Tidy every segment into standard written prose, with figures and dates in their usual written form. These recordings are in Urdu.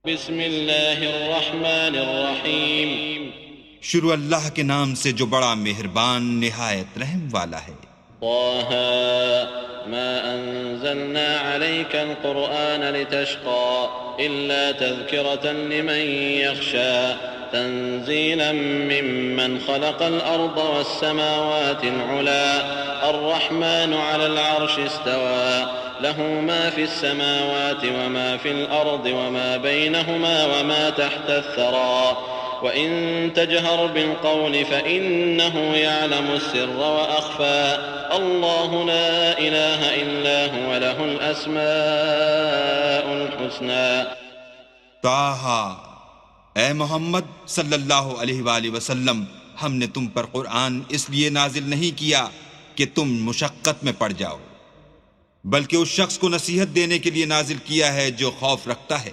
بسم اللہ الرحمن الرحیم شروع اللہ کے نام سے جو بڑا مہربان نہایت رحم والا ہے۔ طه ما انزلنا عليك القرآن لتشقى إلا تذكرة لمن يخشى تنزيلا ممن خلق الأرض والسماوات العلى الرحمن على العرش استوى له ما في السماوات وما في الأرض وما بينهما وما تحت الثرى وإن تجهر بالقول فإنه يعلم السر وأخفى الله لا إله إلا هو له الأسماء الحسنى۔ طٰہٰ، اے محمد صلی اللہ علیہ وآلہ وسلم، ہم نے تم پر قرآن اس لیے نازل نہیں کیا کہ تم مشقت میں پڑ جاؤ، بلکہ اس شخص کو نصیحت دینے کے لیے نازل کیا ہے جو خوف رکھتا ہے۔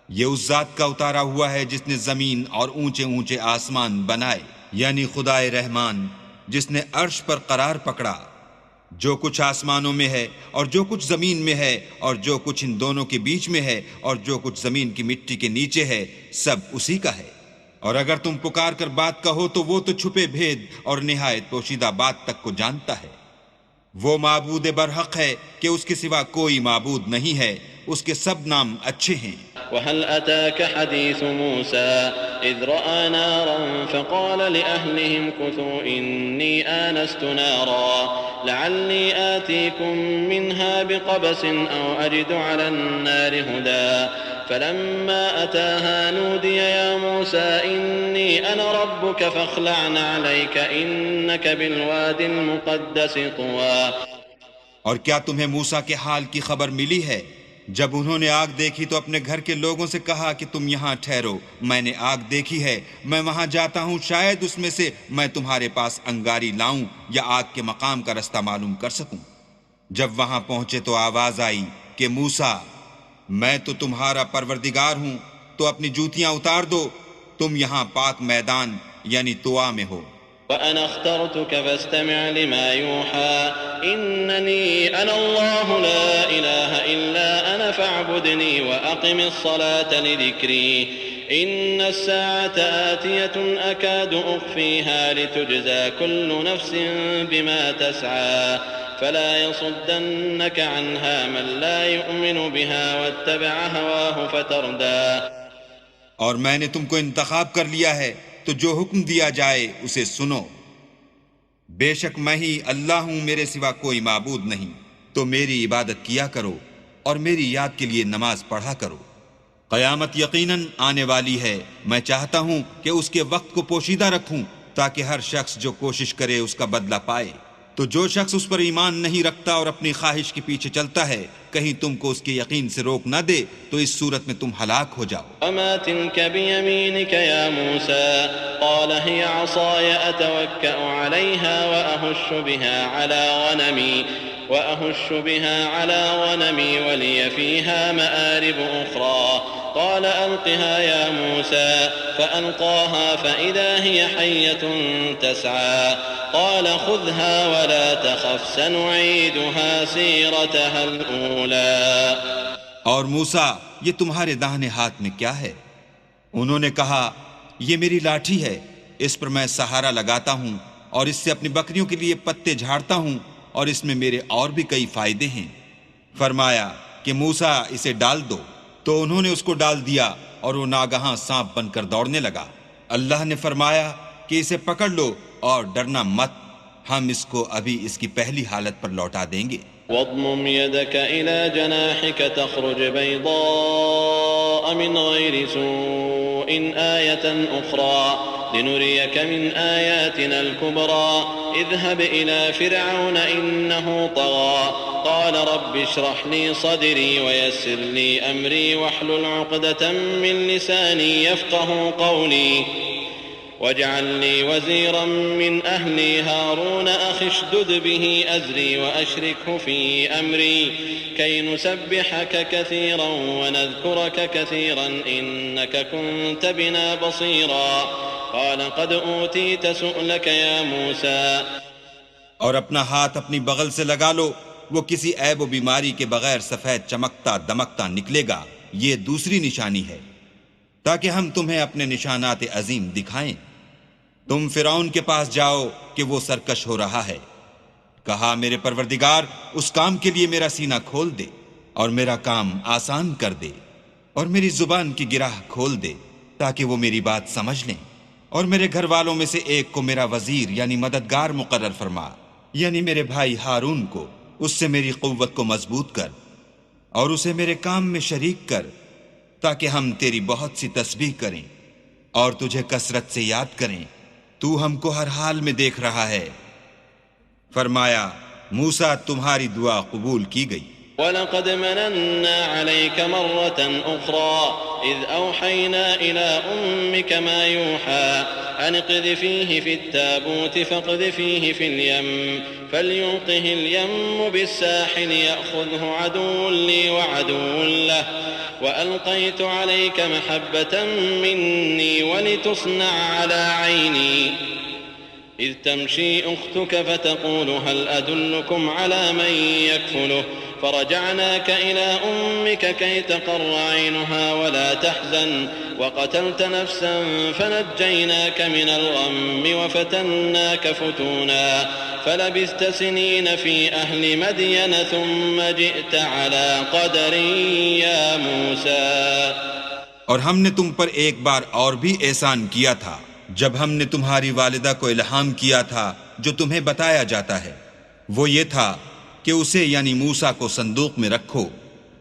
یہ اس ذات کا اتارا ہوا ہے جس نے زمین اور اونچے اونچے آسمان بنائے، یعنی خدائے رحمان جس نے عرش پر قرار پکڑا۔ جو کچھ آسمانوں میں ہے اور جو کچھ زمین میں ہے اور جو کچھ ان دونوں کے بیچ میں ہے اور جو کچھ زمین کی مٹی کے نیچے ہے، سب اسی کا ہے۔ اور اگر تم پکار کر بات کہو تو وہ تو چھپے بھید اور نہایت پوشیدہ بات تک کو جانتا ہے۔ وہ معبود برحق ہے کہ اس کے سوا کوئی معبود نہیں ہے، اس کے سب نام اچھے ہیں۔ وهل أتاك حديث موسى إذ رأى نارا فقال لأهلهم كثوا إني آنست نارا لعلي آتيكم منها بقبس أو أجد على النار هدى فلما أتاها نودي يا موسى إني أنا ربك فاخلع عليك إنك بالواد المقدس طوى۔ اور کیا تمہیں موسیٰ کے حال کی خبر ملی ہے؟ جب انہوں نے آگ دیکھی تو اپنے گھر کے لوگوں سے کہا کہ تم یہاں ٹھہرو، میں نے آگ دیکھی ہے، میں وہاں جاتا ہوں، شاید اس میں سے میں تمہارے پاس انگاری لاؤں یا آگ کے مقام کا رستہ معلوم کر سکوں۔ جب وہاں پہنچے تو آواز آئی کہ موسیٰ، میں تو تمہارا پروردگار ہوں، تو اپنی جوتیاں اتار دو، تم یہاں پاک میدان یعنی طوا میں ہو۔ وأنا اخترتك فاستمع لما يوحى إنني أنا الله لا إله إلا أنا فاعبدني وأقم الصلاة لذكري إن الساعة آتية أكاد أخفيها لتجزى كل نفس بما تسعى فلا يصدنك عنها من لا يؤمن بها واتبع هواه فتردى۔ اور میں نے تم کو انتخاب کر لیا ہے تو جو حکم دیا جائے اسے سنو۔ بے شک میں ہی اللہ ہوں، میرے سوا کوئی معبود نہیں، تو میری عبادت کیا کرو اور میری یاد کے لیے نماز پڑھا کرو۔ قیامت یقیناً آنے والی ہے، میں چاہتا ہوں کہ اس کے وقت کو پوشیدہ رکھوں تاکہ ہر شخص جو کوشش کرے اس کا بدلہ پائے۔ تو جو شخص اس پر ایمان نہیں رکھتا اور اپنی خواہش کے پیچھے چلتا ہے، کہیں تم کو اس کے یقین سے روک نہ دے تو اس صورت میں تم ہلاک ہو جاؤ۔ وما تلك بيمينك يا موسى قال هي عصاي أتوكأ عليها وأهش بها على غنمي ولي فيها مآرب أخرى قال ألقها يا موسى فألقاها فإذا هي حية تسعى قال خذها ولا تخف سنعيدها سيرتها الأولى۔ اور موسیٰ، یہ تمہارے داہنے ہاتھ میں کیا ہے؟ انہوں نے کہا، یہ میری لاٹھی ہے، اس پر میں سہارا لگاتا ہوں اور اس سے اپنی بکریوں کے لیے پتے جھاڑتا ہوں اور اس میں میرے اور بھی کئی فائدے ہیں۔ فرمایا کہ موسیٰ اسے ڈال دو، تو انہوں نے اس کو ڈال دیا اور وہ ناگہاں سانپ بن کر دوڑنے لگا۔ اللہ نے فرمایا کہ اسے پکڑ لو اور ڈرنا مت، ہم اس کو ابھی اس کی پہلی حالت پر لوٹا دیں گے۔ واضمم يدك إلى جناحك تخرج بيضاء من غير سوء آية أخرى لنريك من آياتنا الكبرى اذهب إلى فرعون إنه طغى قال رب اشرح لي صدري ويسر لي أمري واحلل عقدة من لساني يفقه قولي واجعل لي وزيرا من أهلي هارون أخي اشدد به أزري وأشركه في أمري كي نسبحك كثيرا ونذكرك كثيرا إنك كنت بنا بصيرا قال قد أوتيت سؤلك يا موسى۔ اور اپنا ہاتھ اپنی بغل سے لگا لو، وہ کسی عیب و بیماری کے بغیر سفید چمکتا دمکتا نکلے گا، یہ دوسری نشانی ہے۔ تاکہ ہم تمہیں اپنے نشانات عظیم دکھائیں۔ تم فرعون کے پاس جاؤ کہ وہ سرکش ہو رہا ہے۔ کہا میرے پروردگار اس کام کے لیے میرا سینہ کھول دے اور میرا کام آسان کر دے، اور میری زبان کی گرہ کھول دے تاکہ وہ میری بات سمجھ لیں، اور میرے گھر والوں میں سے ایک کو میرا وزیر یعنی مددگار مقرر فرما، یعنی میرے بھائی ہارون کو۔ اس سے میری قوت کو مضبوط کر اور اسے میرے کام میں شریک کر، تاکہ ہم تیری بہت سی تسبیح کریں اور تجھے کثرت سے یاد کریں۔ تو ہم کو ہر حال میں دیکھ رہا ہے۔ فرمایا موسیٰ تمہاری دعا قبول کی گئی۔ وَلَقَدْ مَنَنَّا عَلَيْكَ مَرَّةً أُخْرَى إِذْ أَوْحَيْنَا إِلَىٰ أُمِّكَ مَا يُوحَىٰ أَنِ اقْذِفِيهِ فِي التَّابُوتِ فَاقْذِفِيهِ فِي الْيَمِّ فَلْيُلْقِهِ الْيَمُّ بِالسَّاحِلِ يَأْخُذْهُ عَدُوٌّ لِّي وَعَدُوٌّ لَّهُ وَأَلْقَيْتُ عَلَيْكَ مَحَبَّةً مِّنِّي وَلِتُصْنَعَ عَلَىٰ عَيْنِي إذ تمشي أختك فتقول هل أدلكم على من يكفله فرجعناك إلى أمك كي تقر عينها ولا تحزن وقتلت نفسا فنجيناك من الغم وفتناك فتونا فلبثت سنين في أهل مدين ثم جئت على قدر يا موسى۔ اور ہم نے تم پر ایک بار اور بھی احسان کیا تھا جب ہم نے تمہاری والدہ کو الہام کیا تھا جو تمہیں بتایا جاتا ہے۔ وہ یہ تھا کہ اسے یعنی موسیٰ کو صندوق میں رکھو،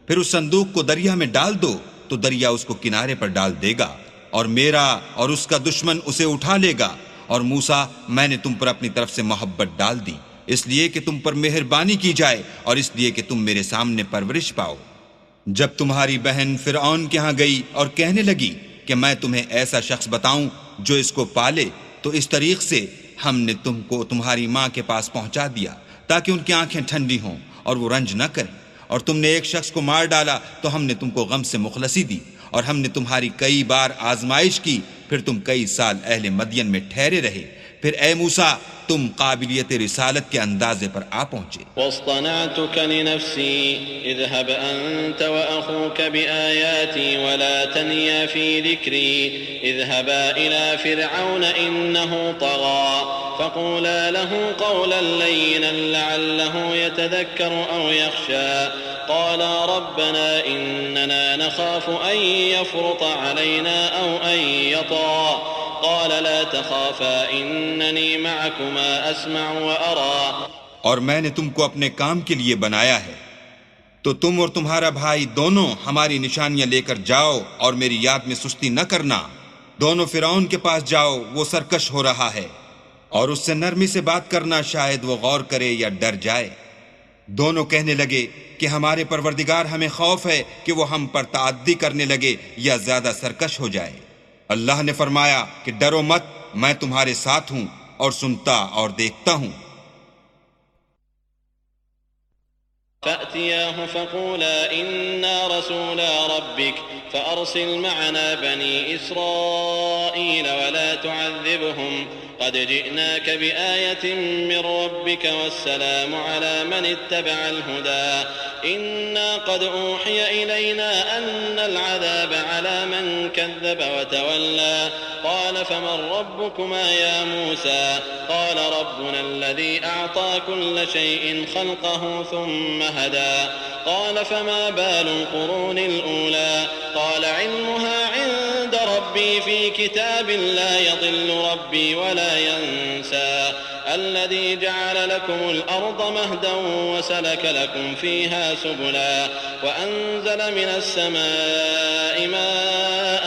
پھر اس صندوق کو دریا میں ڈال دو تو دریا اس کو کنارے پر ڈال دے گا، اور میرا اور اس کا دشمن اسے اٹھا لے گا۔ اور موسیٰ میں نے تم پر اپنی طرف سے محبت ڈال دی، اس لیے کہ تم پر مہربانی کی جائے اور اس لیے کہ تم میرے سامنے پرورش پاؤ۔ جب تمہاری بہن فرعون کے ہاں گئی اور کہنے لگی کہ میں تمہیں ایسا شخص بتاؤں جو اس کو پالے، تو اس طریق سے ہم نے تم کو تمہاری ماں کے پاس پہنچا دیا تاکہ ان کی آنکھیں ٹھنڈی ہوں اور وہ رنج نہ کریں۔ اور تم نے ایک شخص کو مار ڈالا تو ہم نے تم کو غم سے مخلصی دی، اور ہم نے تمہاری کئی بار آزمائش کی، پھر تم کئی سال اہل مدین میں ٹھہرے رہے۔ پھر اے موسیٰ تم قابلیت رسالت کے اندازے پر آ پہنچے۔ واصطنعتك لنفسي اذهب أنت وأخوك بآياتي ولا تنيا في ذكري اذهبا إلى فرعون إنه طغى فقولا له قولا لينا لعله يتذكر أو يخشى قالا ربنا إننا نخاف أن يفرط علينا أو أن يطغى قال لا تخافا إنني معكما أسمع وأرى۔ اور میں نے تم کو اپنے کام کے لیے بنایا ہے، تو تم اور تمہارا بھائی دونوں ہماری نشانیاں لے کر جاؤ اور میری یاد میں سستی نہ کرنا۔ دونوں فرعون کے پاس جاؤ، وہ سرکش ہو رہا ہے، اور اس سے نرمی سے بات کرنا، شاید وہ غور کرے یا ڈر جائے۔ دونوں کہنے لگے کہ ہمارے پروردگار ہمیں خوف ہے کہ وہ ہم پر تعدی کرنے لگے یا زیادہ سرکش ہو جائے۔ اللہ نے فرمایا کہ ڈرو مت، میں تمہارے ساتھ ہوں اور سنتا اور دیکھتا ہوں۔ فأتياه فقولا إنا رسولا ربك فأرسل معنا بني إسرائيل ولا تعذبهم قد جئناك بآية من ربك والسلام على من اتبع الهدى إنا قد أوحي إلينا أن العذاب على من كذب وتولى قال فمن ربكما يا موسى قال ربنا الذي أعطى كل شيء خلقه ثم هدى قال فما بال القرون الأولى قال علمها عند ربي في كتاب لا يضل ربي ولا ينسى الذي جعل لكم الأرض مهدا وسلك لكم فيها سبلا وأنزل من السماء ماء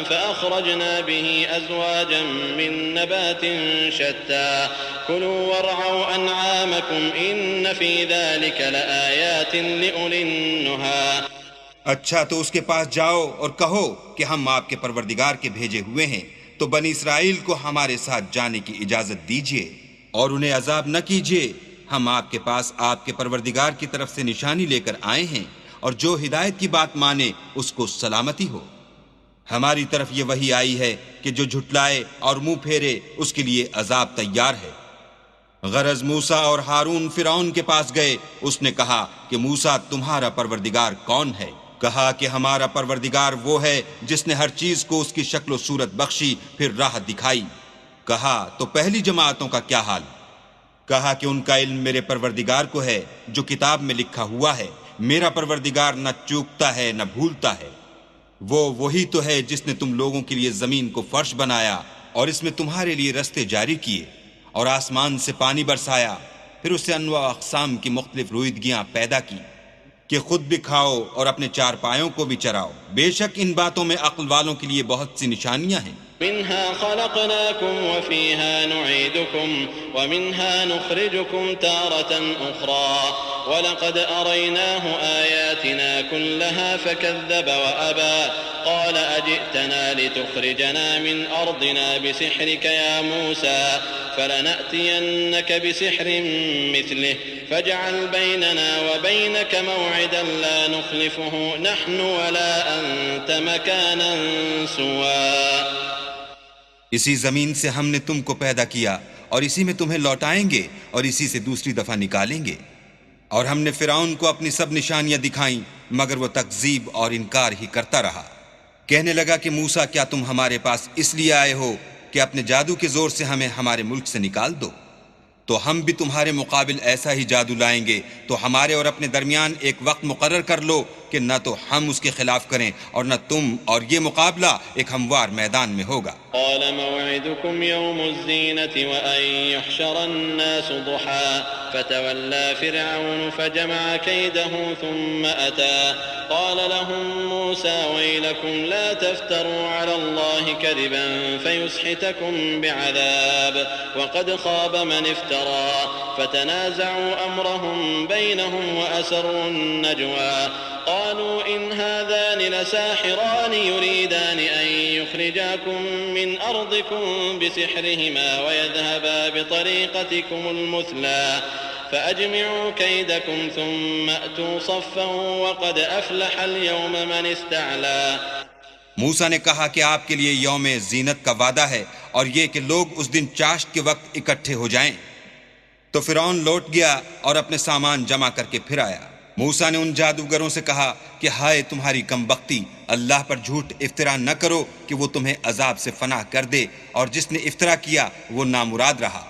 فأخرجنا به أزواجا من نبات شتى كلوا وارعوا أنعامكم إن في ذلك لآيات لأولي النهى۔ اچھا تو اس کے پاس جاؤ اور کہو کہ ہم آپ کے پروردگار کے بھیجے ہوئے ہیں، تو بنی اسرائیل کو ہمارے ساتھ جانے کی اجازت دیجیے اور انہیں عذاب نہ کیجیے۔ ہم آپ کے پاس آپ کے پروردگار کی طرف سے نشانی لے کر آئے ہیں، اور جو ہدایت کی بات مانے اس کو سلامتی ہو۔ ہماری طرف یہ وحی آئی ہے کہ جو جھٹلائے اور منہ پھیرے اس کے لیے عذاب تیار ہے۔ غرض موسیٰ اور ہارون فرعون کے پاس گئے، اس نے کہا کہ موسیٰ تمہارا پروردگار کون ہے؟ کہا کہ ہمارا پروردگار وہ ہے جس نے ہر چیز کو اس کی شکل و صورت بخشی پھر راہ دکھائی۔ کہا تو پہلی جماعتوں کا کیا حال؟ کہا کہ ان کا علم میرے پروردگار کو ہے جو کتاب میں لکھا ہوا ہے۔ میرا پروردگار نہ چوکتا ہے نہ بھولتا ہے۔ وہی تو ہے جس نے تم لوگوں کے لیے زمین کو فرش بنایا اور اس میں تمہارے لیے رستے جاری کیے اور آسمان سے پانی برسایا، پھر اس سے انواع اقسام کی مختلف رویدگیاں پیدا کی کہ خود بھی کھاؤ اور اپنے چار پایوں کو بھی چراؤ۔ بے شک ان باتوں میں عقل والوں کے لیے بہت سی نشانیاں ہیں۔ منها خلقناكم وفيها نعيدكم ومنها نخرجكم تارة أخرى ولقد أريناه آياتنا كلها فكذب وأبى قال أجئتنا لتخرجنا من أرضنا بسحرك يا موسى فلنأتينك بسحر مثله فاجعل بيننا وبينك موعدا لا نخلفه نحن ولا أنت مكانا سوى۔ اسی زمین سے ہم نے تم کو پیدا کیا اور اسی میں تمہیں لوٹائیں گے اور اسی سے دوسری دفعہ نکالیں گے۔ اور ہم نے فرعون کو اپنی سب نشانیاں دکھائیں مگر وہ تکذیب اور انکار ہی کرتا رہا۔ کہنے لگا کہ موسیٰ کیا تم ہمارے پاس اس لیے آئے ہو کہ اپنے جادو کے زور سے ہمیں ہمارے ملک سے نکال دو؟ تو ہم بھی تمہارے مقابل ایسا ہی جادو لائیں گے، تو ہمارے اور اپنے درمیان ایک وقت مقرر کر لو کہ نہ تو ہم اس کے خلاف کریں اور نہ تم، اور یہ مقابلہ ایک ہموار میدان میں ہوگا۔ قال موعدكم يوم الزينة وأن يحشر الناس ضحى فتولى فرعون فجمع كيده ثم أتى قال لهم موسى ويلكم لا تفتروا على الله كذبا فيسحتكم بعذاب وقد خاب من افترى فتنازعوا أمرهم بينهم وأسروا النجوى قالوا إن هذان لساحران يريدان أن يخرجاكم من أرضكم بسحرهما ويذهبا بطريقتكم المثلى فأجمعوا كيدكم ثم أتوا صفا وقد أفلح اليوم من استعلى۔ موسیٰ نے کہا کہ آپ کے لیے یوم زینت کا وعدہ ہے اور یہ کہ لوگ اس دن چاشت کے وقت اکٹھے ہو جائیں۔ تو فرعون لوٹ گیا اور اپنے سامان جمع کر کے پھر آیا۔ موسیٰ نے ان جادوگروں سے کہا کہ ہائے تمہاری کم بختی، اللہ پر جھوٹ افطرا نہ کرو کہ وہ تمہیں عذاب سے فنا کر دے، اور جس نے افطرا کیا وہ نامراد رہا۔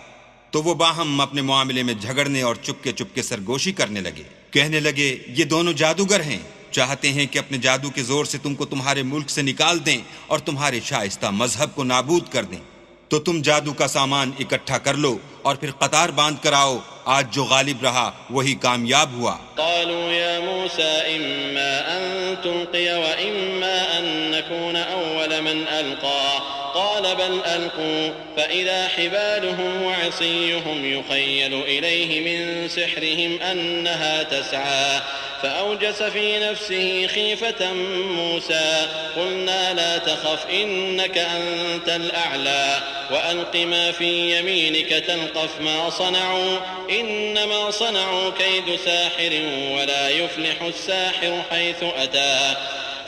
تو وہ باہم اپنے معاملے میں جھگڑنے اور چپکے سرگوشی کرنے لگے۔ کہنے لگے یہ دونوں جادوگر ہیں، چاہتے ہیں کہ اپنے جادو کے زور سے تم کو تمہارے ملک سے نکال دیں اور تمہارے شائستہ مذہب کو نابود کر دیں۔ تو تم جادو کا سامان اکٹھا کر لو اور پھر قطار باندھ کر آؤ، آج جو غالب رہا وہی کامیاب ہوا۔ قالوا يا موسى إما أن تلقي وإما أن نكون أول من ألقى قال بل ألقوا فإذا حبالهم وعصيهم يخيل إليه من سحرهم أنها تسعى فأوجس في نفسه خيفة موسى قلنا لا تخف إنك أنت الأعلى وألق ما في يمينك تلقف ما صنعوا إنما صنعوا كيد ساحر ولا يفلح الساحر حيث أتى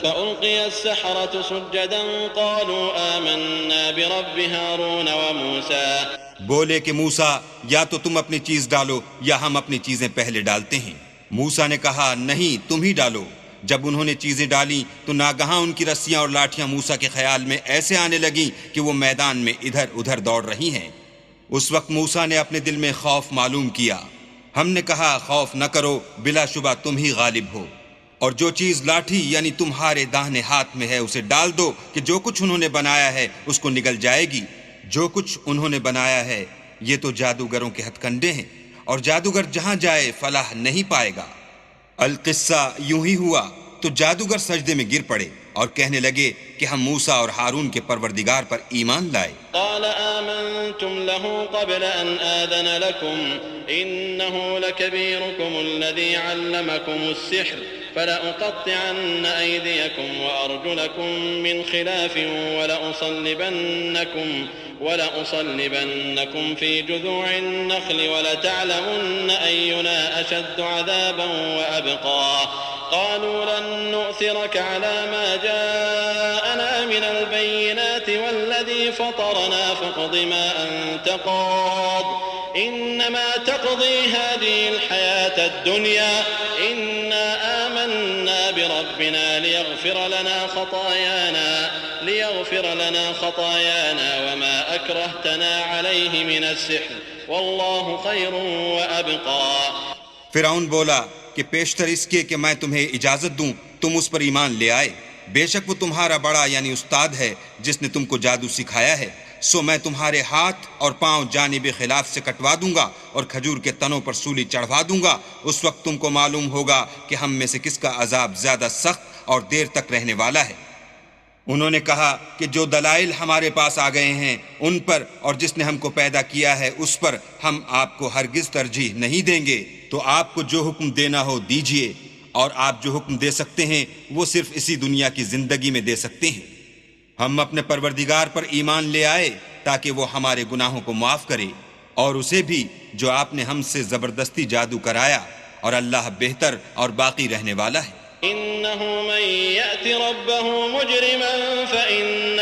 فألقي السحرة سجدا قالوا آمنا برب هارون وموسى۔ بولے کہ موسیٰ یا تو تم اپنی چیز ڈالو یا ہم اپنی چیزیں پہلے ڈالتے ہیں۔ موسیٰ نے کہا نہیں تم ہی ڈالو۔ جب انہوں نے چیزیں ڈالی تو ناگہاں ان کی رسیاں اور لاٹھیاں موسیٰ کے خیال میں ایسے آنے لگیں کہ وہ میدان میں ادھر ادھر دوڑ رہی ہیں۔ اس وقت موسیٰ نے اپنے دل میں خوف معلوم کیا۔ ہم نے کہا خوف نہ کرو، بلا شبہ تم ہی غالب ہو، اور جو چیز لاٹھی یعنی تمہارے داہنے ہاتھ میں ہے اسے ڈال دو کہ جو کچھ انہوں نے بنایا ہے اس کو نگل جائے گی۔ جو کچھ انہوں نے بنایا ہے یہ تو جادوگروں کے ہتھ کنڈے ہیں، اور جادوگر جہاں جائے فلاح نہیں پائے گا۔ القصہ یوں ہی ہوا تو جادوگر سجدے میں گر پڑے اور کہنے لگے کہ ہم موسیٰ اور ہارون کے پروردگار پر ایمان لائے۔ قال آمنتم له قبل أن آذن لكم إنه لكبيركم الذي علمكم السحر فلأقطعن أيديكم وأرجلكم من خلاف ولأصلبنكم في جذوع النخل ولتعلمن أينا أشد عذابا وأبقى قالوا لن نؤثرك على ما جاءنا من البينات والذي فطرنا فاقض ما أنت قاض إنما تقضي هذه الحياة الدنيا إنا آمنا بربنا ليغفر لنا خطايانا وما أكرهتنا عليه من السحر والله خير وأبقى. فرعون بولا کہ پیشتر اس کے کہ میں تمہیں اجازت دوں تم اس پر ایمان لے آئے، بے شک وہ تمہارا بڑا یعنی استاد ہے جس نے تم کو جادو سکھایا ہے، سو میں تمہارے ہاتھ اور پاؤں جانب خلاف سے کٹوا دوں گا اور کھجور کے تنوں پر سولی چڑھوا دوں گا، اس وقت تم کو معلوم ہوگا کہ ہم میں سے کس کا عذاب زیادہ سخت اور دیر تک رہنے والا ہے. انہوں نے کہا کہ جو دلائل ہمارے پاس آ گئے ہیں ان پر اور جس نے ہم کو پیدا کیا ہے اس پر ہم آپ کو ہرگز ترجیح نہیں دیں گے، تو آپ کو جو حکم دینا ہو دیجئے، اور آپ جو حکم دے سکتے ہیں وہ صرف اسی دنیا کی زندگی میں دے سکتے ہیں. ہم اپنے پروردگار پر ایمان لے آئے تاکہ وہ ہمارے گناہوں کو معاف کرے، اور اسے بھی جو آپ نے ہم سے زبردستی جادو کرایا، اور اللہ بہتر اور باقی رہنے والا ہے. إنه من يأت ربه مجرما فإن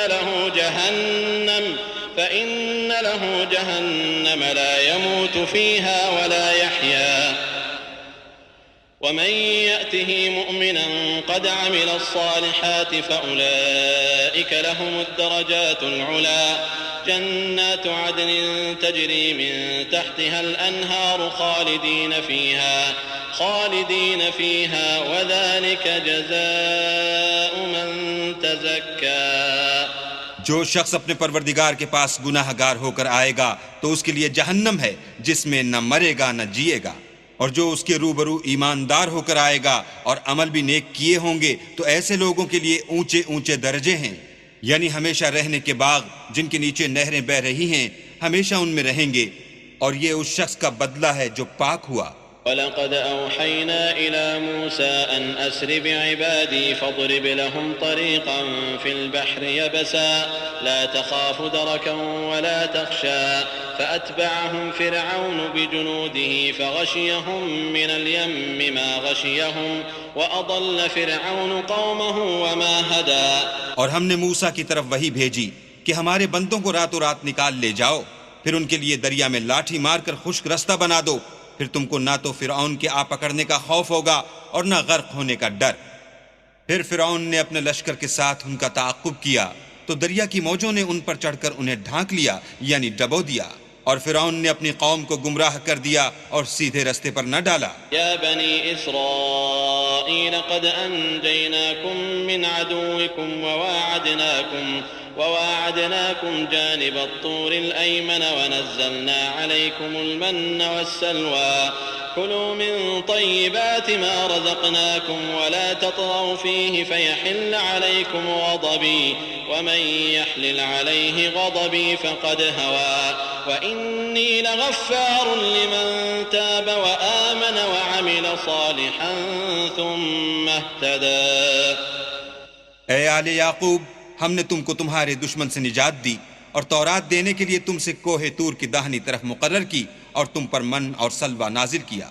له جهنم لا يموت فيها ولا يحيا ومن يأته مؤمنا قد عمل الصالحات فأولئك لهم الدرجات العلى جنات عدن تجري من تحتها الأنهار خالدين فيها وذلك جزاء من تزكى. جو شخص اپنے پروردگار کے پاس گناہ گار ہو کر آئے گا تو اس کے لیے جہنم ہے جس میں نہ مرے گا نہ جیے گا، اور جو اس کے روبرو ایماندار ہو کر آئے گا اور عمل بھی نیک کیے ہوں گے تو ایسے لوگوں کے لیے اونچے اونچے درجے ہیں، یعنی ہمیشہ رہنے کے باغ جن کے نیچے نہریں بہ رہی ہیں، ہمیشہ ان میں رہیں گے، اور یہ اس شخص کا بدلہ ہے جو پاک ہوا. وَلَقَدْ أَوْحَيْنَا إِلَى مُوسَىٰ أَنْ أَسْرِ بِعِبَادِي فَاضْرِبْ لَهُمْ طَرِيقًا فِي الْبَحْرِ يَبَسًا لَا تَخَافُ دَرَكًا وَلَا تَخْشَىٰ فَأَتْبَعَهُمْ فِرْعَوْنُ بِجُنُودِهِ فَغَشِيَهُم مِّنَ الْيَمِّ مَا غَشِيَهُمْ وَأَضَلَّ فِرْعَوْنُ قَوْمَهُ وَمَا هَدَىٰ. اور ہم نے موسیٰ کی طرف وحی بھیجی کہ ہمارے بندوں کو راتوں رات نکال لے جاؤ، پھر ان کے لیے دریا میں لاٹھی مار کر خشک رستہ بنا دو، پھر تم کو نہ تو فرعون کے آ پکڑنے کا خوف ہوگا اور نہ غرق ہونے کا ڈر. پھر فرعون نے اپنے لشکر کے ساتھ ان کا تعاقب کیا تو دریا کی موجوں نے ان پر چڑھ کر انہیں ڈھانک لیا یعنی ڈبو دیا، اور فرعون نے اپنی قوم کو گمراہ کر دیا اور سیدھے رستے پر نہ ڈالا. یا بنی اسرائیل قد انجیناکم من عدوکم وواعدناكم جانب الطور الأيمن ونزلنا عليكم المن والسلوى كلوا من طيبات ما رزقناكم ولا تطغوا فيه فيحل عليكم غضبي ومن يحلل عليه غضبي فقد هوى وإني لغفار لمن تاب وآمن وعمل صالحا ثم اهتدى. اے آل یعقوب، ہم نے تم کو تمہارے دشمن سے نجات دی اور تورات دینے کے لیے تم سے کوہ طور کی داہنی طرف مقرر کی اور تم پر من اور سلوہ نازل کیا،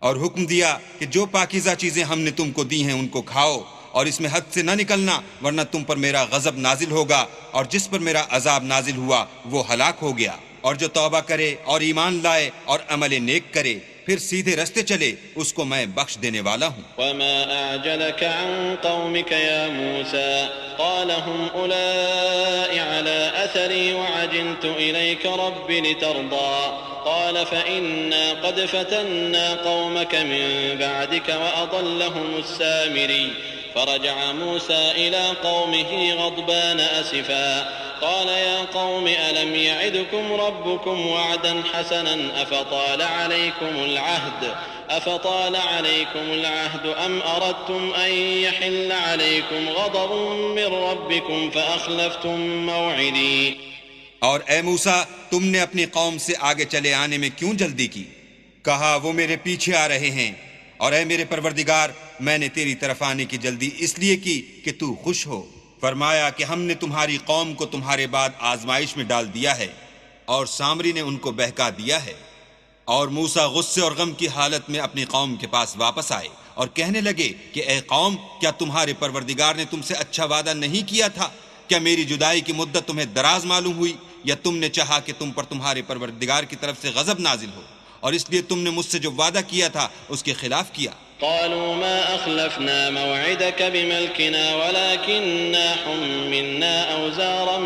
اور حکم دیا کہ جو پاکیزہ چیزیں ہم نے تم کو دی ہیں ان کو کھاؤ، اور اس میں حد سے نہ نکلنا ورنہ تم پر میرا غضب نازل ہوگا، اور جس پر میرا عذاب نازل ہوا وہ ہلاک ہو گیا. اور جو توبہ کرے اور ایمان لائے اور عمل نیک کرے پھر سیدھے رستے چلے اس کو میں بخش دینے والا ہوں. وما أعجلك عن قومك يا موسى قال هم أولئك على أثري وعجلت إليك رب لترضى قال فإنا قد فتنا قومك من بعدك وأضلهم السامري فرجع موسى إلى قومه غضبان أسفا قال يا قوم ألم يعدكم ربكم وعدا حسنا أفطال عليكم العهد أم أردتم أن يحل عليكم غضب من ربكم فأخلفتم موعدي. اور اے موسیٰ، تم نے اپنی قوم سے آگے چلے آنے میں کیوں جلدی کی؟ کہا وہ میرے پیچھے آ رہے ہیں، اور اے میرے پروردگار، میں نے تیری طرف آنے کی جلدی اس لیے کی کہ تو خوش ہو. فرمایا کہ ہم نے تمہاری قوم کو تمہارے بعد آزمائش میں ڈال دیا ہے اور سامری نے ان کو بہکا دیا ہے. اور موسیٰ غصے اور غم کی حالت میں اپنی قوم کے پاس واپس آئے اور کہنے لگے کہ اے قوم، کیا تمہارے پروردگار نے تم سے اچھا وعدہ نہیں کیا تھا؟ کیا میری جدائی کی مدت تمہیں دراز معلوم ہوئی؟ یا تم نے چاہا کہ تم پر تمہارے پروردگار کی طرف سے غضب نازل ہو اور اس لیے تم نے مجھ سے جو وعدہ کیا تھا اس کے خلاف کیا؟ قالوا ما أخلفنا موعدك بملكنا ولكننا حملنا أوزارا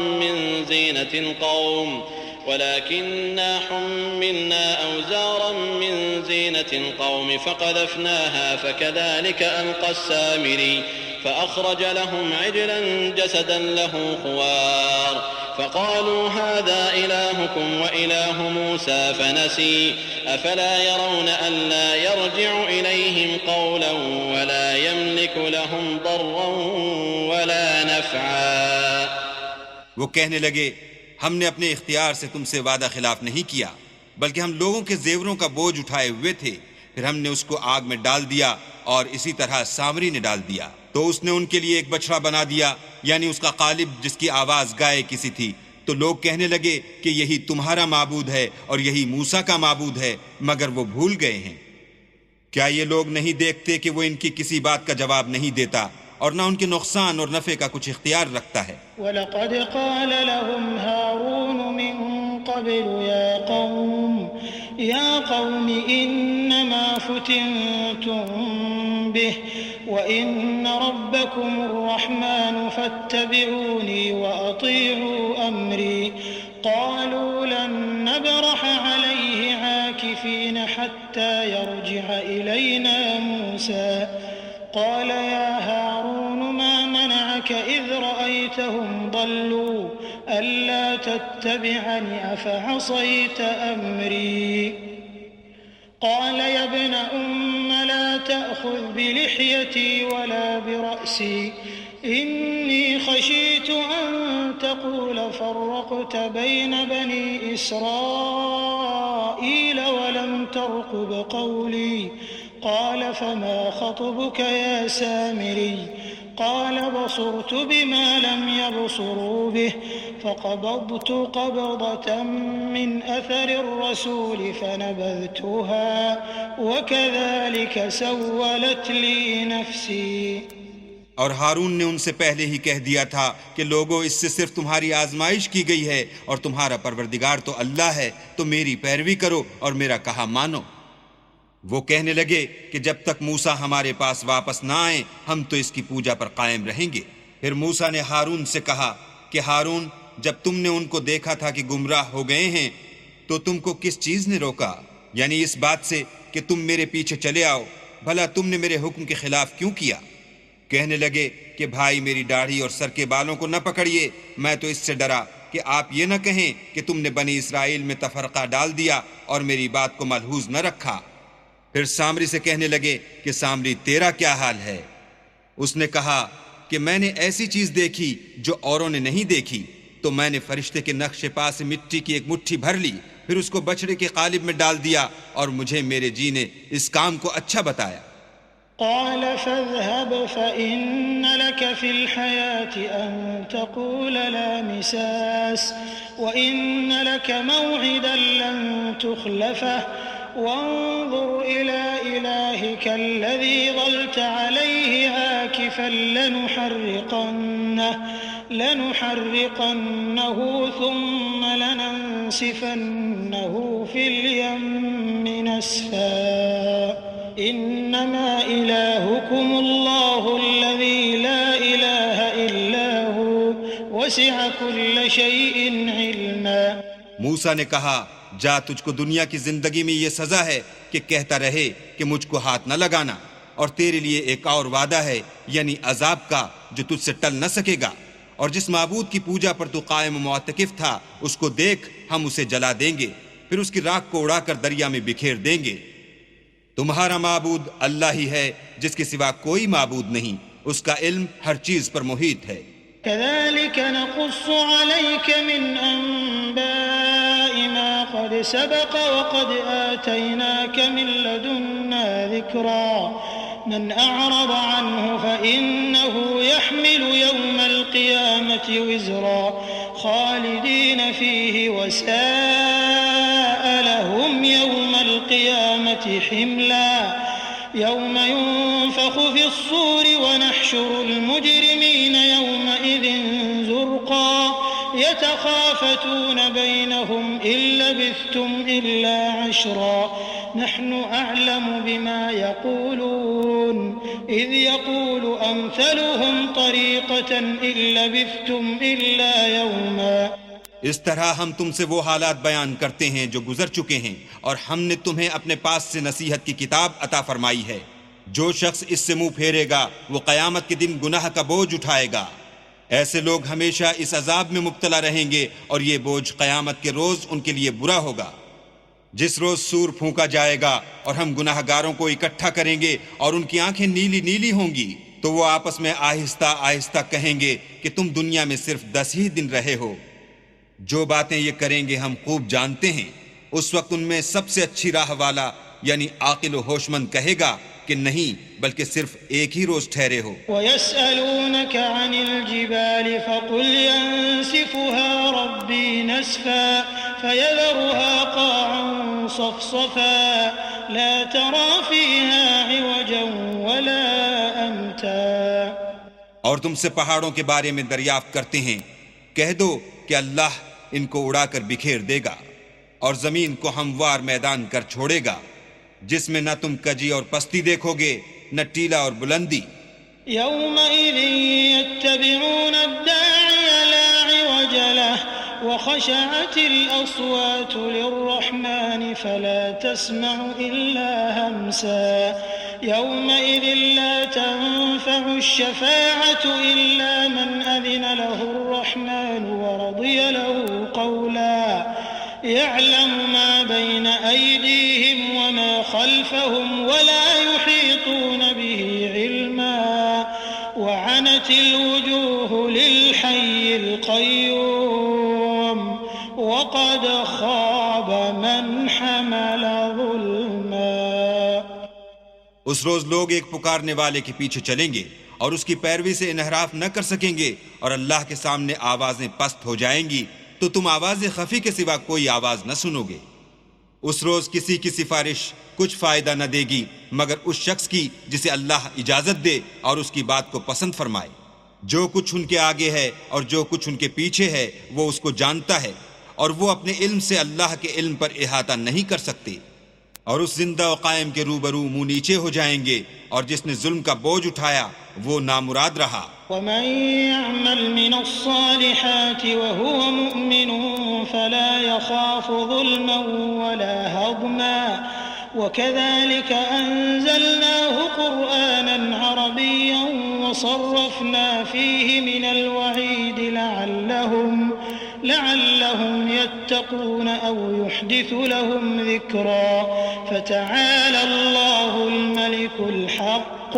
من زينة القوم فقذفناها فكذلك ألقى السامري فأخرج لهم عجلا جسدا له خوار فقالوا هذا إلهكم وإله موسى فنسي أفلا يرون ألا يرجع إليهم قولا ولا يملك لهم ضرا ولا نفعا۔ وہ کہنے لگے ہم نے اپنے اختیار سے تم سے وعدہ خلاف نہیں کیا، بلکہ ہم لوگوں کے زیوروں کا بوجھ اٹھائے ہوئے تھے، پھر ہم نے اس کو آگ میں ڈال دیا اور اسی طرح سامری نے ڈال دیا، تو اس نے ان کے لیے ایک بچڑا بنا دیا، یعنی اس کا قالب جس کی آواز گائے کسی تھی، تو لوگ کہنے لگے کہ یہی تمہارا معبود ہے اور یہی موسیٰ کا معبود ہے، مگر وہ بھول گئے ہیں۔ کیا یہ لوگ نہیں دیکھتے کہ وہ ان کی کسی بات کا جواب نہیں دیتا اور نہ ان کے نقصان اور نفع کا کچھ اختیار رکھتا ہے؟ وَلَقَدْ قَالَ لَهُمْ هَارُونُ مِن قَبْلُ يَا قَوْمِ إِنَّمَا فُتِنْتُمْ بِهِ وَإِنَّ رَبَّكُمُ الرَّحْمَنُ فَاتَّبِعُونِي وَأَطِيعُوا أَمْرِي قَالُوا لَن نَّبْرَحَ عَلَيْهِ عَاكِفِينَ حَتَّى يَرْجِعَ إِلَيْنَا مُوسَى قال يا هارون ما منعك إذ رأيتهم ضلوا ألا تتبعني أفعصيت أمري قال يا ابن لا تأخذ بلحيتي ولا برأسي إني خشيت أن تقول فرقت بين بني إسرائيل ولم ترقب قولي قال فما خطبك يا سامري قال بصرت بما لم يبصروا به فقبضت قبضة من أثر الرسول فنبذتها وكذلك سولت لي نفسي۔ اور ہارون نے ان سے پہلے ہی کہہ دیا تھا کہ لوگوں اس سے صرف تمہاری آزمائش کی گئی ہے اور تمہارا پروردگار تو اللہ ہے، تو میری پیروی کرو اور میرا کہا مانو۔ وہ کہنے لگے کہ جب تک موسیٰ ہمارے پاس واپس نہ آئیں ہم تو اس کی پوجا پر قائم رہیں گے۔ پھر موسیٰ نے ہارون سے کہا کہ ہارون، جب تم نے ان کو دیکھا تھا کہ گمراہ ہو گئے ہیں تو تم کو کس چیز نے روکا، یعنی اس بات سے کہ تم میرے پیچھے چلے آؤ، بھلا تم نے میرے حکم کے خلاف کیوں کیا؟ کہنے لگے کہ بھائی میری داڑھی اور سر کے بالوں کو نہ پکڑیے، میں تو اس سے ڈرا کہ آپ یہ نہ کہیں کہ تم نے بنی اسرائیل میں تفرقہ ڈال دیا اور میری بات کو ملحوظ نہ رکھا۔ پھر سامری سے کہنے لگے کہ سامری تیرا کیا حال ہے؟ اس نے کہا کہ میں نے ایسی چیز دیکھی جو اوروں نے نہیں دیکھی، تو میں نے فرشتے کے نقش پا سے مٹی کی ایک مٹھی بھر لی، پھر اس کو بچڑے کے قالب میں ڈال دیا اور مجھے میرے جی نے اس کام کو اچھا بتایا۔ قال فاذهب فإن لك في الحياة أن تقول لا مساس وإن لك موعدا لن تخلفه وانظر إلى إلهك الذي ظلت عليه عاكفا لنحرقنه ثم لننسفنه في اليم نسفا إنما إلهكم الله الذي لا إله إلا هو وسع كل شيء علما۔ موسیٰ نے کہا جا، تجھ کو دنیا کی زندگی میں یہ سزا ہے کہ کہتا رہے کہ مجھ کو ہاتھ نہ لگانا، اور تیرے لیے ایک اور وعدہ ہے یعنی عذاب کا جو تجھ سے ٹل نہ سکے گا، اور جس معبود کی پوجا پر تو قائم و معتکف تھا اس کو دیکھ، ہم اسے جلا دیں گے، پھر اس کی راکھ کو اڑا کر دریا میں بکھیر دیں گے۔ تمہارا معبود اللہ ہی ہے جس کے سوا کوئی معبود نہیں، اس کا علم ہر چیز پر محیط ہے۔ كذلك نقص عليك من أنباء ما قد سبق وقد آتيناك من لدنا ذكرا من أعرض عنه فإنه يحمل يوم القيامة وزرا خالدين فيه وساء لهم يوم القيامة حملا يوم ينفخ في الصور ونحشر المجرمين يومئذ زرقا يتخافتون بينهم إن لبثتم إلا عشرا نحن أعلم بما يقولون إذ يقول أمثلهم طريقة إن لبثتم إلا يوما. اس طرح ہم تم سے وہ حالات بیان کرتے ہیں جو گزر چکے ہیں، اور ہم نے تمہیں اپنے پاس سے نصیحت کی کتاب عطا فرمائی ہے. جو شخص اس سے منہ پھیرے گا وہ قیامت کے دن گناہ کا بوجھ اٹھائے گا. ایسے لوگ ہمیشہ اس عذاب میں مبتلا رہیں گے، اور یہ بوجھ قیامت کے روز ان کے لیے برا ہوگا. جس روز سور پھونکا جائے گا اور ہم گناہ گاروں کو اکٹھا کریں گے اور ان کی آنکھیں نیلی نیلی ہوں گی، تو وہ آپس میں آہستہ آہستہ کہیں گے کہ تم دنیا میں صرف 10 ہی دن رہے ہو. جو باتیں یہ کریں گے ہم خوب جانتے ہیں. اس وقت ان میں سب سے اچھی راہ والا یعنی عاقل و ہوش مند کہے گا کہ نہیں، بلکہ صرف ایک ہی روز ٹھہرے ہو. وَيَسْأَلُونَكَ عَنِ الْجِبَالِ فَقُلْ يَنسِفُهَا رَبِّي نَسْفًا فَيَذَرُهَا قَاعًا صَفْصَفًا لَا تَرَى فِيهَا عِوَجًا وَلَا أَمْتًا. اور تم سے پہاڑوں کے بارے میں دریافت کرتے ہیں، کہہ دو کہ اللہ ان کو اڑا کر بکھیر دے گا، اور زمین کو ہموار میدان کر چھوڑے گا جس میں نہ تم کجی اور پستی دیکھو گے نہ ٹیلا اور بلندی. يومئذ يتبعون الداعي لا عوج له وخشعت الأصوات للرحمن فلا تسمع إلا همسا. يومئذ لا تنفع الشفاعة إلا من أذن له الرحمن ورضي له قولا. يعلم ما بين أيديهم وما خلفهم ولا يحيطون به علما. وعنت الوجوه للحي القيوم وقد خاب من حمل ظلما. اس روز لوگ ایک پکارنے والے کے پیچھے چلیں گے اور اس کی پیروی سے انحراف نہ کر سکیں گے، اور اللہ کے سامنے آوازیں پست ہو جائیں گی تو تم آواز خفی کے سوا کوئی آواز نہ سنو گے. اس روز کسی کی سفارش کچھ فائدہ نہ دے گی مگر اس شخص کی جسے اللہ اجازت دے اور اس کی بات کو پسند فرمائے. جو کچھ ان کے آگے ہے اور جو کچھ ان کے پیچھے ہے وہ اس کو جانتا ہے، اور وہ اپنے علم سے اللہ کے علم پر احاطہ نہیں کر سکتے. اور اس زندہ و قائم کے روبرو منہ نیچے ہو جائیں گے، اور جس نے ظلم کا بوجھ اٹھایا وہ نامراد رہا. ومن يعمل من الصالحات وهو مؤمن فلا يخاف ظلما ولا هضما. وكذلك أنزلناه قرآنا عربيا وصرفنا فيه من الوعيد لعلهم يتقون أو يحدث لهم ذكرا. فتعالى الله الملك الحق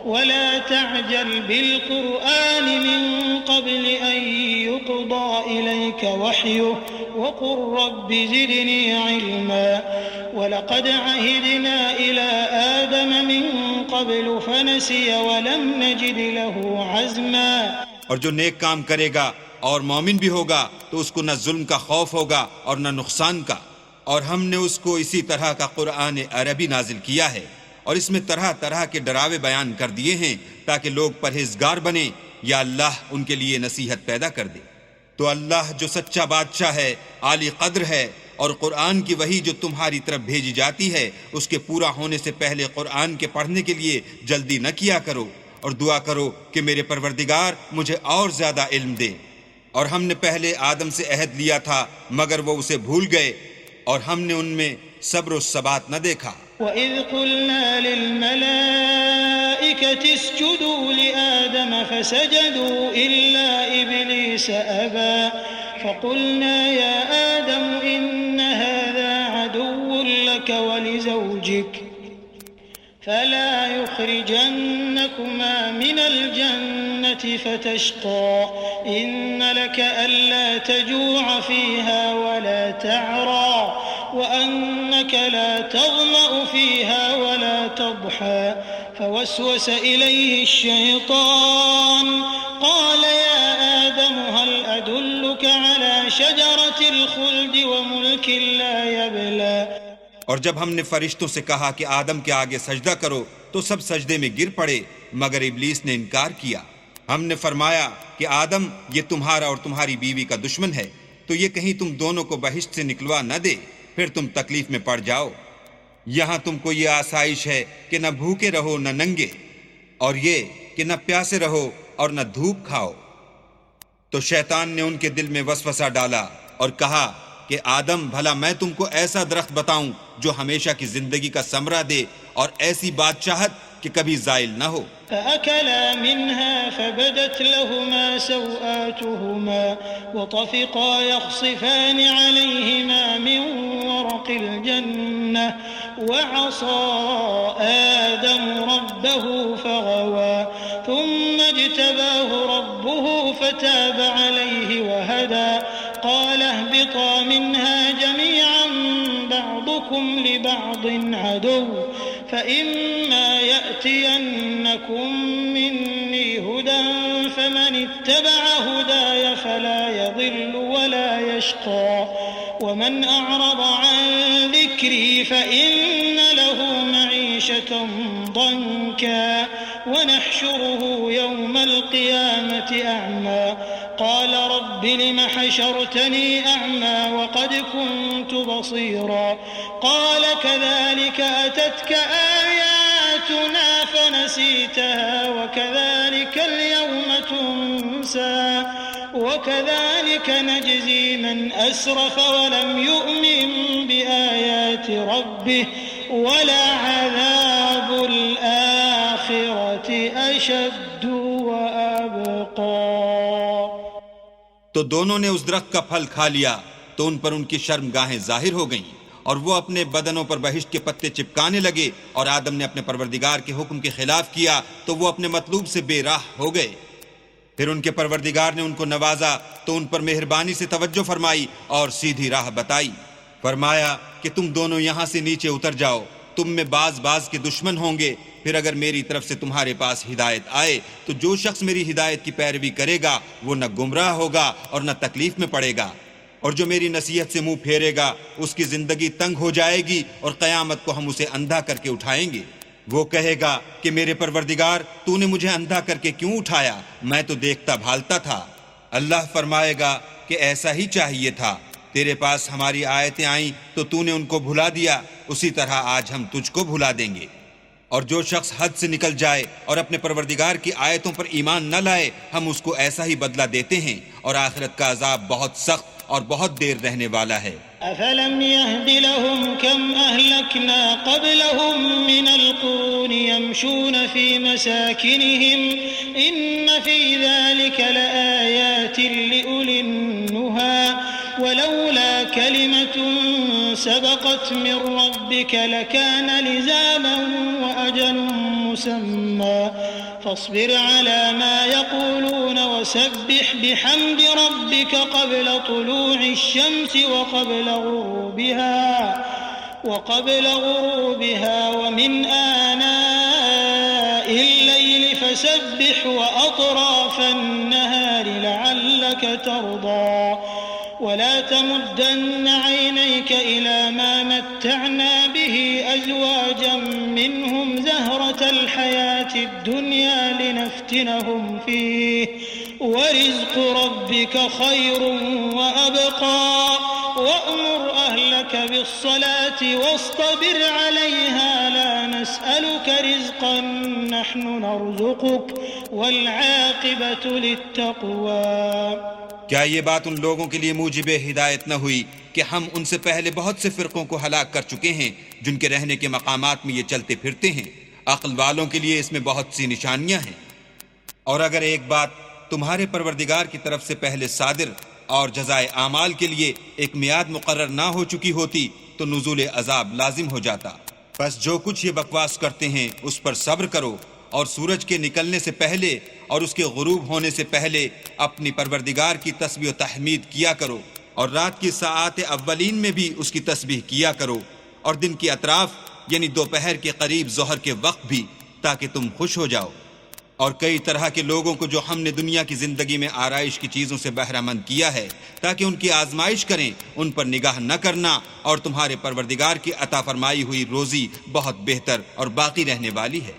ولا تعجل بالقرآن من قبل أن يقضى إليك وحيه وقل رب زدني علما. ولقد عهدنا إلى آدم من قبل فنسي ولم نجد له عزما. اور جو نیک کام کرے گا اور مومن بھی ہوگا تو اس کو نہ ظلم کا خوف ہوگا اور نہ نقصان کا. اور ہم نے اس کو اسی طرح کا قرآن عربی نازل کیا ہے، اور اس میں طرح طرح کے ڈراوے بیان کر دیے ہیں تاکہ لوگ پرہیزگار بنیں یا اللہ ان کے لیے نصیحت پیدا کر دے. تو اللہ جو سچا بادشاہ ہے، عالی قدر ہے، اور قرآن کی وحی جو تمہاری طرف بھیجی جاتی ہے اس کے پورا ہونے سے پہلے قرآن کے پڑھنے کے لیے جلدی نہ کیا کرو، اور دعا کرو کہ میرے پروردگار مجھے اور زیادہ علم دے. اور ہم نے پہلے آدم سے عہد لیا تھا مگر وہ اسے بھول گئے، اور ہم نے ان میں صبر و ثبات نہ دیکھا. وَإِذْ قُلْنَا لِلْمَلَائِكَةِ اسْجُدُوا لِآدَمَ فَسَجَدُوا إِلَّا إِبْلِيسَ أَبَى فَقُلْنَا يَا آدَمُ إِنَّ هَذَا عَدُوٌّ لَكَ وَلِزَوْجِكَ فلا يخرجنكما من الجنة فتشقى إن لك ألا تجوع فيها ولا تعرى وأنك لا تظمأ فيها ولا تضحى. فوسوس إليه الشيطان قال يا آدم هل أدلك على شجرة الخلد وملك لا يبلى. اور جب ہم نے فرشتوں سے کہا کہ آدم کے آگے سجدہ کرو تو سب سجدے میں گر پڑے مگر ابلیس نے انکار کیا. ہم نے فرمایا کہ آدم یہ تمہارا اور تمہاری بیوی کا دشمن ہے، تو یہ کہیں تم دونوں کو بہشت سے نکلوا نہ دے، پھر تم تکلیف میں پڑ جاؤ۔ یہاں تم کو یہ آسائش ہے کہ نہ بھوکے رہو نہ ننگے، اور یہ کہ نہ پیاسے رہو اور نہ دھوپ کھاؤ۔ تو شیطان نے ان کے دل میں وسوسہ ڈالا اور کہا کہ آدم بھلا میں تم کو ایسا درخت بتاؤں جو ہمیشہ کی زندگی کا ثمرہ دے اور ایسی بادشاہت کہ کبھی زائل نہ ہو۔ فأكلا منها فبدت لهما سوآتهما وطفقا يخصفان عليهما من ورق الجنة وعصى آدم ربه فغوى ثم اجتباه ربه فتاب عليه وهدى قال اهبطا منها جميعا بعضكم لبعض عدو فإما يأتينكم مني هدى فمن اتبع هداي فلا يضل ولا يشقى ومن أعرض عن ذكري فإن له معيشة ضنكا ونحشره يوم القيامة أعمى قال رب لم حشرتني أعمى وقد كنت بصيرا قال كذلك أتتك آياتنا فنسيتها وكذلك اليوم تنسى وكذلك نجزي من أسرف ولم يؤمن بآيات ربه ولعذاب الآخرة أشد وأبقى۔ تو دونوں نے اس درخت کا پھل کھا لیا تو ان پر ان کی شرم گاہیں ظاہر ہو گئیں اور وہ اپنے بدنوں پر بہشت کے پتے چپکانے لگے، اور آدم نے اپنے پروردگار کے حکم کے خلاف کیا تو وہ اپنے مطلوب سے بے راہ ہو گئے۔ پھر ان کے پروردگار نے ان کو نوازا تو ان پر مہربانی سے توجہ فرمائی اور سیدھی راہ بتائی۔ فرمایا کہ تم دونوں یہاں سے نیچے اتر جاؤ، تم میں بعض کے دشمن ہوں گے، پھر اگر میری طرف سے تمہارے پاس ہدایت آئے تو جو شخص میری ہدایت کی پیروی کرے گا وہ نہ گمراہ ہوگا اور نہ تکلیف میں پڑے گا، اور جو میری نصیحت سے منہ پھیرے گا اس کی زندگی تنگ ہو جائے گی اور قیامت کو ہم اسے اندھا کر کے اٹھائیں گے۔ وہ کہے گا کہ میرے پروردگار تو نے مجھے اندھا کر کے کیوں اٹھایا، میں تو دیکھتا بھالتا تھا۔ اللہ فرمائے گا کہ ایسا ہی چاہیے تھا، تیرے پاس ہماری آیتیں آئیں تو تو نے ان کو بھلا دیا، اسی طرح آج ہم تجھ کو بھلا دیں گے۔ اور جو شخص حد سے نکل جائے اور اپنے پروردگار کی آیتوں پر ایمان نہ لائے ہم اس کو ایسا ہی بدلہ دیتے ہیں، اور آخرت کا عذاب بہت سخت اور بہت دیر رہنے والا ہے۔ أفلم يهد لهم كم أهلكنا قبلهم من القرون يمشون في مساكنهم إن في ذلك لآيات لأولي النهى ولولا كلمة سبقت من ربك لكان لزاما وأجل مسمى فاصبر على ما يقولون وسبح بحمد ربك قبل طلوع الشمس وقبل غروبها ومن آناء الليل فسبح وأطراف النهار لعلك ترضى ولا تمدن عينيك إلى ما متعنا به أزواجا منهم زهرة الحياة الدنيا لنفتنهم فيه ورزق ربك خير وأبقى وأمر أهلك بالصلاة واصطبر عليها لا نسألك رزقا نحن نرزقك والعاقبة للتقوى۔ کیا یہ بات ان لوگوں کے لیے موجب ہدایت نہ ہوئی کہ ہم ان سے پہلے بہت سے فرقوں کو ہلاک کر چکے ہیں جن کے رہنے کے مقامات میں یہ چلتے پھرتے ہیں؟ عقل والوں کے لیے اس میں بہت سی نشانیاں ہیں۔ اور اگر ایک بات تمہارے پروردگار کی طرف سے پہلے صادر اور جزائے اعمال کے لیے ایک میعاد مقرر نہ ہو چکی ہوتی تو نزول عذاب لازم ہو جاتا۔ بس جو کچھ یہ بکواس کرتے ہیں اس پر صبر کرو، اور سورج کے نکلنے سے پہلے اور اس کے غروب ہونے سے پہلے اپنی پروردگار کی تسبیح و تحمید کیا کرو، اور رات کی ساعات اولین میں بھی اس کی تسبیح کیا کرو، اور دن کی اطراف یعنی دوپہر کے قریب ظہر کے وقت بھی، تاکہ تم خوش ہو جاؤ۔ اور کئی طرح کے لوگوں کو جو ہم نے دنیا کی زندگی میں آرائش کی چیزوں سے بہرہ مند کیا ہے تاکہ ان کی آزمائش کریں، ان پر نگاہ نہ کرنا، اور تمہارے پروردگار کی عطا فرمائی ہوئی روزی بہت بہتر اور باقی رہنے والی ہے۔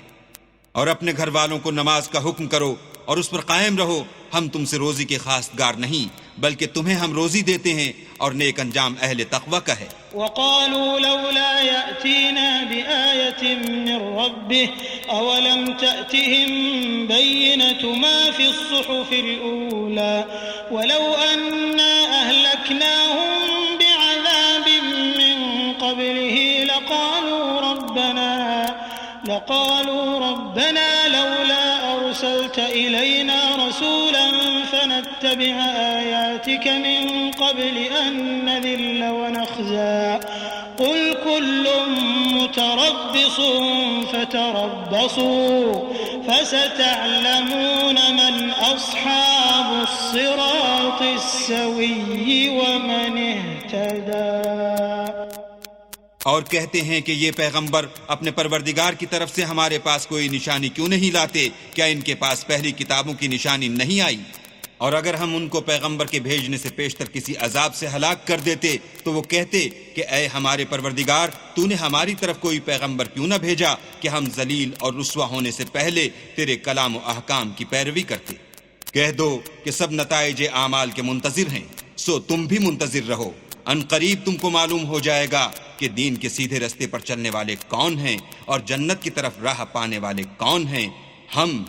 اور اپنے گھر والوں کو نماز کا حکم کرو اور اس پر قائم رہو، ہم تم سے روزی کے خواستگار نہیں بلکہ تمہیں ہم روزی دیتے ہیں، اور نیک انجام اہل تقوی کا ہے۔ وقالوا لولا يأتينا بآية من ربه أولم تأتهم بينة ما في الصحف الأولى ولو أنا أهلكناهم بعذاب من قبله لقالوا ربنا لولا أرسلت إلينا رسولا فنتبع آياتك من قبل أن نذل ونخزى قل كل متربص فتربصوا فستعلمون من أصحاب الصراط السوي ومن اهتدى۔ اور کہتے ہیں کہ یہ پیغمبر اپنے پروردگار کی طرف سے ہمارے پاس کوئی نشانی کیوں نہیں لاتے؟ کیا ان کے پاس پہلی کتابوں کی نشانی نہیں آئی؟ اور اگر ہم ان کو پیغمبر کے بھیجنے سے پیشتر کسی عذاب سے ہلاک کر دیتے تو وہ کہتے کہ اے ہمارے پروردگار، تو نے ہماری طرف کوئی پیغمبر کیوں نہ بھیجا کہ ہم ذلیل اور رسوا ہونے سے پہلے تیرے کلام و احکام کی پیروی کرتے۔ کہہ دو کہ سب نتائج اعمال کے منتظر ہیں، سو تم بھی منتظر رہو، ان قریب تم کو معلوم ہو جائے گا کہ دین کے سیدھے رستے پر چلنے والے کون ہیں اور جنت کی طرف راہ پانے والے کون ہیں۔ ہم